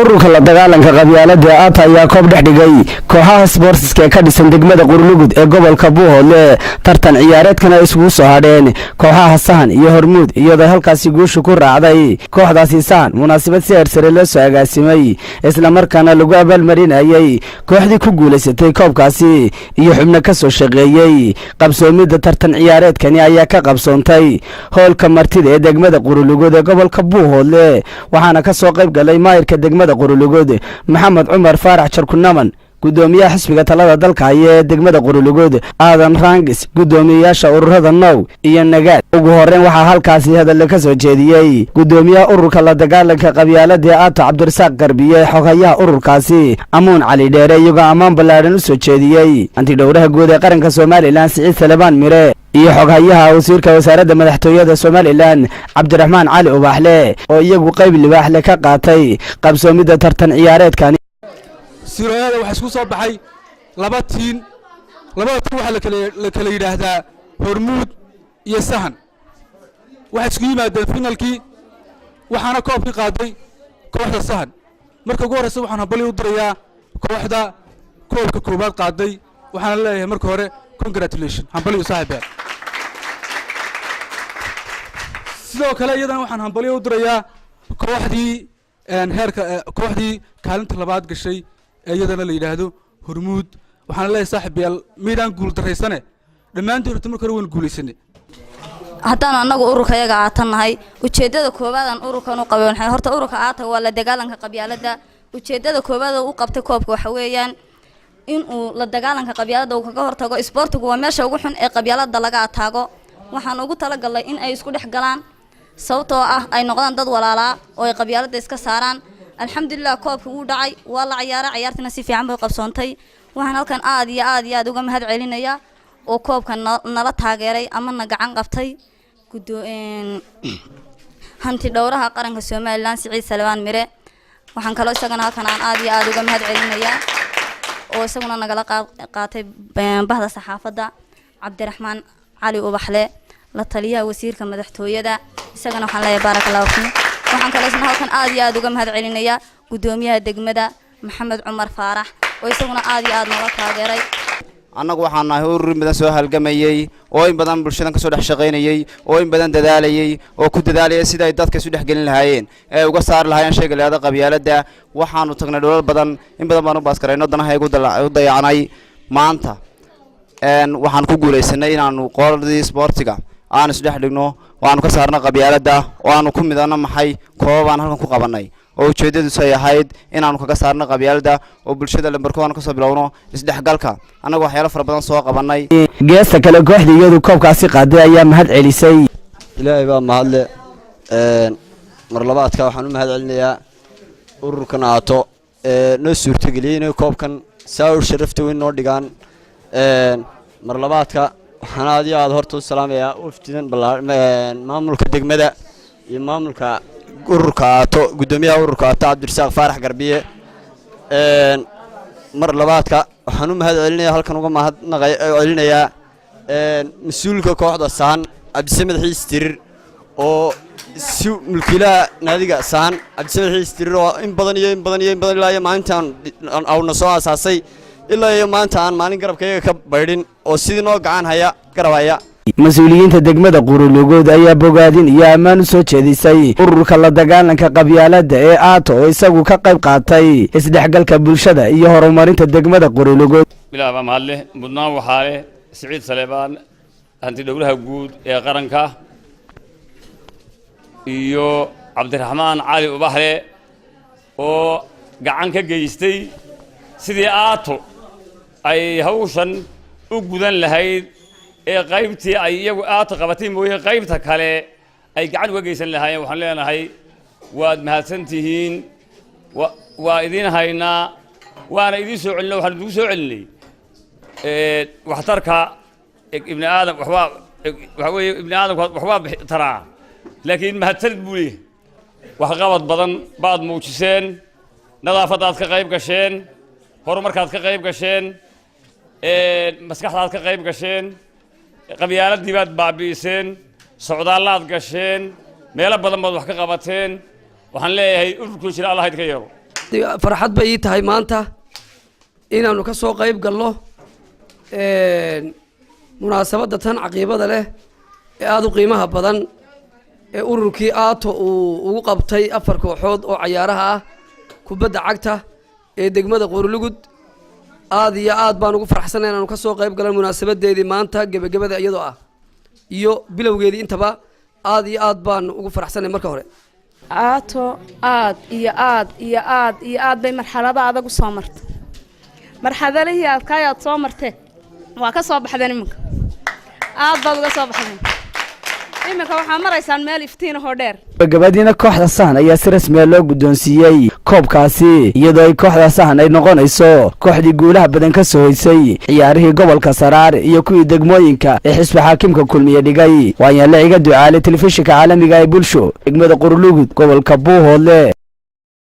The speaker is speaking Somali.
ururka la dagaalanka qabyaalada aata ayaa koob dhex dhigay kooxaha sportska ka dhisan degmada Qurulugud ee gobolka Buuhoodle tartan ciyaareedkana isugu soo hadheen kooxaha Sahan iyo Hormuud iyadoo halkaasi guusha ku raacday kooxdaasi Sahan munaasabad si heersare loo soo agaasimay isla markaana lagu abaalmarinayay kooxdii ku guuleysatay koobkaasi iyo xubno ka soo shaqeeyay qabsoomida tartan ciyaareedkani ayaa ka qabsoontay hoolka martida ee degmada Qurulugud ee gobolka Buuhoodle waxaana ka soo qayb galay maayirka degmada Qurulugud Maxamed Cumar Faarax Jarkunaman gudoomiyaha xisbiga talada dalka ee degmada Qurulugud Aadan Rangis gudoomiyaasha ururada Now iyo Nagaad ugu horeen waxa halkaasi hadal ka soo jeediyay gudoomiyaha ururka la dagaalanka qabyaalada aata Cabdirasaaq Garbiye xogayaha ururkaasi Amuun Cali Dheere iyaga amaan balaaran u soo jeediyay anti dhowraha guud ee qaranka Soomaaliland Siciid Salebaan Mire iyo xogayaha wasiirka wasaaradda madaxtooyada Soomaaliland Cabdiraxmaan Cali Ubaxle oo iyagu qayb libaax leh ka qaatay qabsoomida tartan ciyaareedkan sirayada waxa isku soo baxay laba tiin waxa la kala yiraahdaa Hormuud iyo Sahan waxa isku yimaadeen finalkii waxaana koobkii qaaday kooxda Sahan marka ugu horeysa waxaan habali u dirayaa kooxda koobka koobaad qaaday waxaan leeyahay marka hore congratulations habali u saaxiibay sidoo kale iyadana waxaan habali u dirayaa kooxdii kaalinta labaad gashay iyadana la yiraahdo Hormuud waxaan leeyahay saaxiibayaal miidaan guul dareysane dhamaantood horta markii hore guuleysanay haddana anagu ururkayaga aatanahay ujeedada koobaad aan ururkan u qabay waxay horta ururka aata waa la dagaalanka qabyaalada ujeedada koobaad oo u qabtay koobka waxa weeyaan in uu la dagaalanka qabyaalada uu kaga hortago isboortigu waa meesha ugu xun ee qabyaalada laga ataago waxaan ugu talagalay in ay isku dhex galaan sababtoo ah ay noqdaan dad walaala oo ay qabyaalada iska saaraan alxamdulillah koobka uu dhacay waa la ciyaaray ciyaartina si fiican bay qabsoontay waxaan halkan aad iyo aad uga mahad celinayaa oo koobka nala taageeray ama na gacan qabtay hanti dhowraha qaranka Soomaaliland Siciid Salebaan Mire waxaan kaloo isagana halkan aad iyo aad uga mahad celinayaa oo isaguna nagala qaatay bahda saxaafadda Cabdiraxmaan Cali Ubaxle la taliyaha wasiirka madaxtooyada isagana waxaan leeyahay barakallahu fiik waxaan kaloo isna halkan aad iyo aad uga mahad celinayaa gudoomiyaha degmada Maxamed Cumar Faarax oo isaguna aad iyo aad nala taageeray annagu waxaan nahay urur badan soo halgamayay oo in badan bulshada ka soo dhex shaqeynayay oo in badan dadaalayay oo ku dadaalayay sida ay dadka isu dhex gelin lahaayeen ee uga saar lahaayeen shayga leeyahay qabyaalada waxaanu tagnay dholal badan in badan baan u baaskarayno danaha ugu dayacanay maanta waxaan ku guuleysanay inaanu qoladii sportiga aan is dhex dhigno waanu ka saarno qabyaalada oo aanu ku midano maxay koobaan halkan ku qabanay oo ujeedadu ay ahayd inaanu kaga saarno qabyaalada oo bulshada lambarkoona ka soo bilowno isdhexgalka anagu waxyaalo fara badan soo qabanay geesta kale kooxdii iyadu koobkaasi qaaday ayaa mahad celisay ilaahay baa mahadle mar labaadka waxaan u mahad celinayaa ururkan aato noo suurtageliyay inay koobkan saa sharafta weyn noo dhigaan mar labaadka waxaan aad iyo aad horta u salaamayaa wafdidan maamulka degmada iyo maamulka ururka aato gudoomiyaha ururka aato Cabdirasaaq Faarax Garbiye mar labaadka waxaan u mahad celinayaa halkan uga mahad celinayaa mas'uulka kooxda Sahan Cabdisamed Xiistirir oo si mulkiilaha naadiga Sahan Cabdisamed Xiistirir oo in badan ilaa maalintan awna soo asaasay ilaa maanta aan maalin garabkayga ka baydhin oo sidii noo gacan haya garabaya mas'uuliyiinta degmada Qurulugud ayaa bogaadin iyo ammaan u soo jeedisay ururka la dagaalanka qabyaalada ee aato oo isagu ka qayb qaatay isdhexgalka bulshada iyo horumarinta degmada Qurulugud bilaaba mahadle mudnaan waxaa leh Siciid Salebaan hanti dhowraha guud ee qaranka iyo Cabdiraxmaan Cali Ubaxle oo gacan ka geystay sidii aato ay hawshan u gudan lahayd ee qaybtii ay iyagu aato qabatay mooyee qaybta kale ay gacan uga geysan lahaayeen waxaan leenahay waad mahadsantihiin waa idin haynaa waana idin soo celinay waxaan idinku soo celinay waxtarka ibni aadam waxa weeye ibni aadamku waxbaa taraa laakiin mahadsanid buu leeyahay waxqabad badan baad muujiseen nadaafadaad ka qayb gasheen horumarkaad ka qayb gasheen maskaxdaad ka qayb gasheen qabyaaladii baad baabi'iseen socdaalaad gasheen meelo badan baad wax ka qabateen waxaan leeyahay ururku jira Allah idinka yeero farxad bay ii tahay maanta inaanu ka soo qayb galno munaasabadda tan caqiibada leh ee aada u qiimaha badan ee ururkii aato uu ugu qabtay 4 kooxood oo cayaaraha ah kubadda cagta ee degmada Qorlugud aad iyo aad baan ugu faraxsanahay inaanu ka soo qayb galno munaasabadeedii maanta gabagabada iyadoo ah iyo bilowgeedii intaba aad iyo aad baan ugu faraxsanahay marka hore aato aad iyo aad iyo aad iyo aad bay marxalada adag u soo martay marxaladihii aad soo martay waa ka soo baxdeen iminka aad baad uga soo baxdeen iminka waxaa maraysaan meel iftiin oo dheer gabadhiina kooxda sahan ayaa si rasmi ah loo guddoonsiiyey koobkaasi iyadoo ay kooxda sahan ay noqonayso kooxdii guulaha badan ka soo hoysay ciyaarihii gobolka Saraar iyo kuwii degmooyinka ee xisbi xaakimka kulmiye dhigay waana la iga ducaalay telefishinka caalamiga ee bulsho degmada Qorlugud gobolka Buuhoodle.